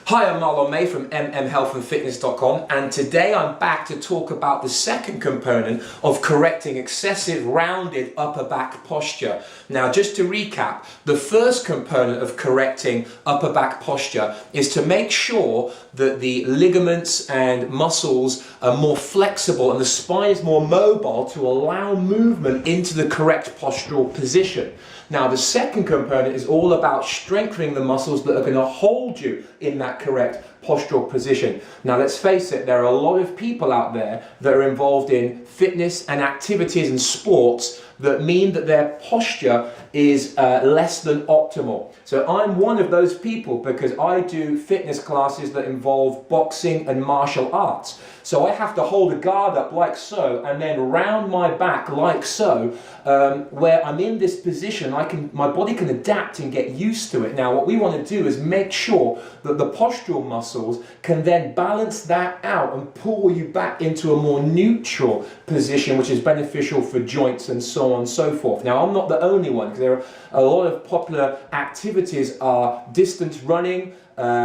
Hi, I'm Marlon from MMHealthandFitness.com, and today I'm back to talk about the second component of correcting excessive rounded upper back posture. Now, just to recap, the first component of correcting upper back posture is to make sure that the ligaments and muscles are more flexible and the spine is more mobile to allow movement into the correct postural position. Now, the second component is all about strengthening the muscles that are going to hold you in that correct postural position. Now, let's face it, there are a lot of people out there that are involved in fitness and activities and sports that mean that their posture is less than optimal. So I'm one of those people because I do fitness classes that involve boxing and martial arts. So I have to hold a guard up like so and then round my back like so, where I'm in this position, my body can adapt and get used to it. Now, what we want to do is make sure that the postural muscles can then balance that out and pull you back into a more neutral position, which is beneficial for joints and so on and so forth. Now, I'm not the only one, because there are a lot of popular activities are distance running,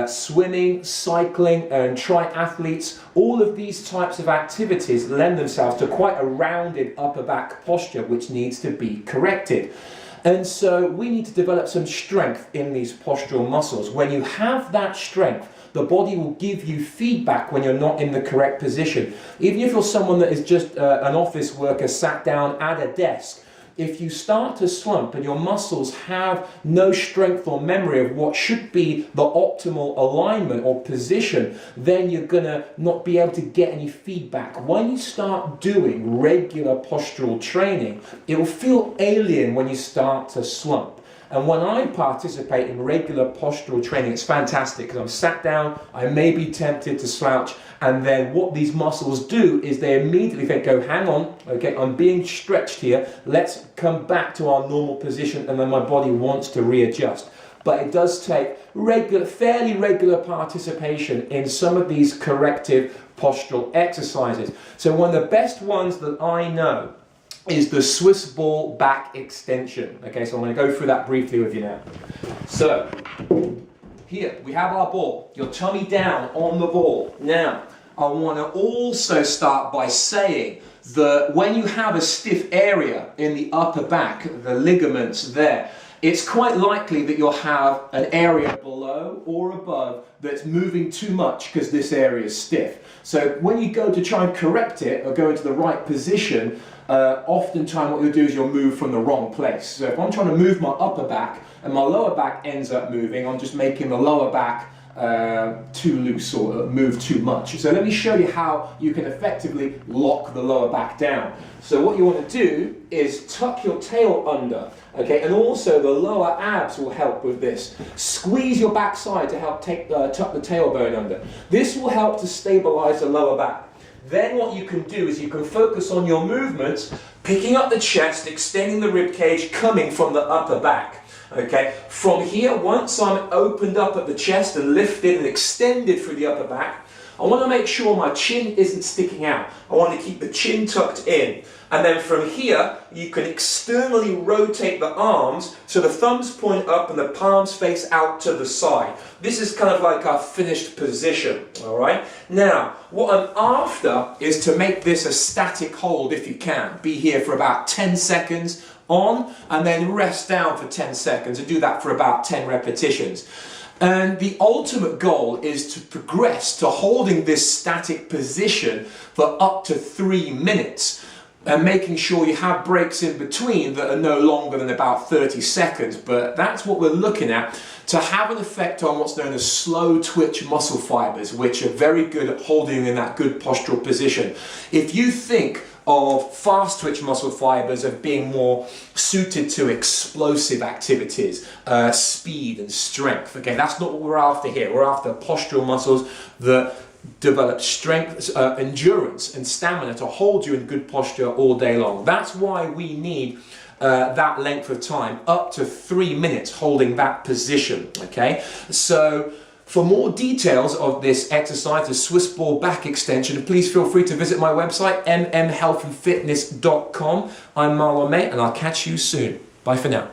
swimming, cycling, and triathletes. All of these types of activities lend themselves to quite a rounded upper back posture, which needs to be corrected. And so we need to develop some strength in these postural muscles. When you have that strength, the body will give you feedback when you're not in the correct position. Even if you're someone that is just an office worker sat down at a desk, if you start to slump and your muscles have no strength or memory of what should be the optimal alignment or position, then you're going to not be able to get any feedback. When you start doing regular postural training, it will feel alien when you start to slump. And when I participate in regular postural training, it's fantastic because I'm sat down, I may be tempted to slouch, and then what these muscles do is they immediately go, hang on, okay, I'm being stretched here, let's come back to our normal position, and then my body wants to readjust. But it does take fairly regular participation in some of these corrective postural exercises. So one of the best ones that I know is the Swiss ball back extension. Okay, so I'm going to go through that briefly with you now. So, here we have our ball, your tummy down on the ball. Now, I want to also start by saying that when you have a stiff area in the upper back, the ligaments there, it's quite likely that you'll have an area below or above that's moving too much because this area is stiff. So when you go to try and correct it or go into the right position, oftentimes what you'll do is you'll move from the wrong place. So if I'm trying to move my upper back and my lower back ends up moving, I'm just making the lower back too loose or move too much. So let me show you how you can effectively lock the lower back down. So what you want to do is tuck your tail under, okay, and also the lower abs will help with this. Squeeze your backside to help tuck the tailbone under. This will help to stabilize the lower back. Then what you can do is you can focus on your movements, picking up the chest, extending the rib cage, coming from the upper back. Okay, from here, once I'm opened up at the chest and lifted and extended through the upper back, I want to make sure my chin isn't sticking out. I want to keep the chin tucked in. And then from here, you can externally rotate the arms so the thumbs point up and the palms face out to the side. This is kind of like our finished position, all right? Now, what I'm after is to make this a static hold if you can. Be here for about 10 seconds on and then rest down for 10 seconds and do that for about 10 repetitions. And the ultimate goal is to progress to holding this static position for up to 3 minutes and making sure you have breaks in between that are no longer than about 30 seconds. But that's what we're looking at to have an effect on what's known as slow twitch muscle fibers, which are very good at holding you in that good postural position. If you think of fast twitch muscle fibers of being more suited to explosive activities, speed and strength. Okay, that's not what we're after here. We're after postural muscles that develop strength, endurance and stamina to hold you in good posture all day long. That's why we need that length of time, up to 3 minutes holding that position. Okay, so for more details of this exercise, the Swiss ball back extension, please feel free to visit my website, MMHealthandFitness.com. I'm Marlon, and I'll catch you soon. Bye for now.